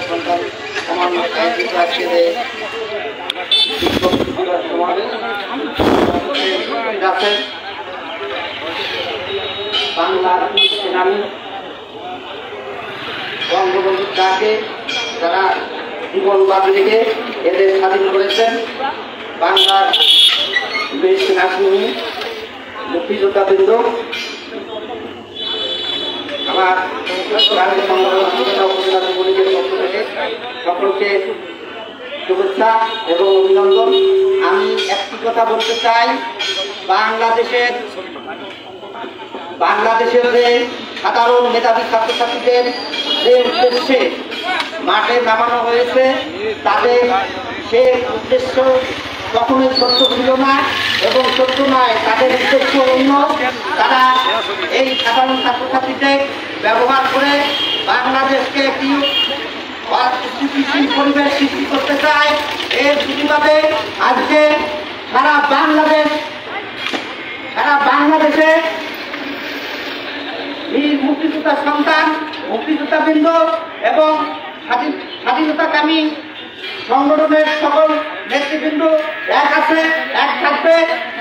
সন্তান সামান্য আজকে বাংলার সেনানী বঙ্গবন্ধুর ডাকে যারা জীবন বাদ রেখে এদের স্বাধীন করেছেন, বাংলার বীর সেনাবাহিনী মুক্তিযোদ্ধাবৃন্দ, আমার সকলকে শুভেচ্ছা এবং অভিনন্দন। আমি একটি কথা বলতে চাই, বাংলাদেশের যে সাধারণ মেধাবী ছাত্রছাত্রীদের যে উদ্দেশ্যে মাঠে নামানো হয়েছে, তাদের সে উদ্দেশ্য কখনোই সত্য ছিল না এবং সত্য নয়, তাদের উদ্দেশ্য অন্য। তারা এই সাধারণ ছাত্রছাত্রীদের ব্যবহার করে বাংলাদেশকে একটি অস্থিতিশীল পরিবেশ সৃষ্টি করতে চায়। এর প্রতিবাদে আজকে সারা বাংলাদেশে বীর মুক্তিযোদ্ধা সন্তান, মুক্তিযোদ্ধাবৃন্দ এবং স্বাধীনতাকামী সংগঠনের সকল নেতৃবৃন্দ এক আছে, এক থাকবে।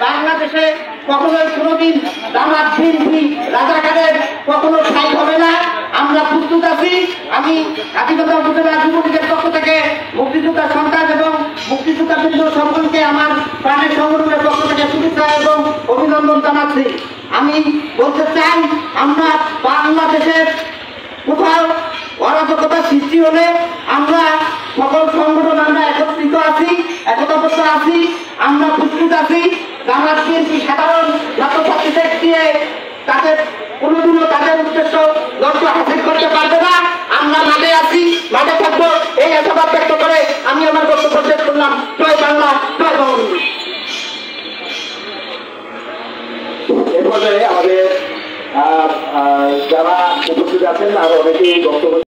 বাংলাদেশে কখনোই কোনোদিন জামাত, বিএনপি, রাজাকারের কখনো ঠাঁই হবে না। আমরা প্রস্তুত আছি। আমি স্বাধীনতা উপজেলা যুবলীগের পক্ষ থেকে মুক্তিযোদ্ধা সন্তান এবং মুক্তিযোদ্ধাবৃন্দ সকলকে আমার প্রাণের সংগঠনের পক্ষ থেকে শুভেচ্ছা এবং অভিনন্দন জানাচ্ছি। আমি বলতে চাই, আমরা বাংলাদেশের কোথাও অরাজকতা সৃষ্টি হলে আমরা সকল সংগঠন আমরা একত্রিত আছি, একতাবদ্ধ আছি, আমরা প্রস্তুত আছি। জামাত, বিএনপি সাধারণ ছাত্রছাত্রীদের দিয়ে তাদের কোনোদিনও তাদের উদ্দেশ্য লক্ষ্য হাসিল করতে পারবে না। আমরা মাঠে আছি, মাঠে থাকবো, এই আশাবাদ ব্যক্ত করে আমি আমার বক্তব্য শেষ করলাম। জয় বাংলা, জয় বঙ্গবন্ধু। এ পর্যায়ে আমাদের যারা উপস্থিত আছেন আরো অনেকেই বক্তব্য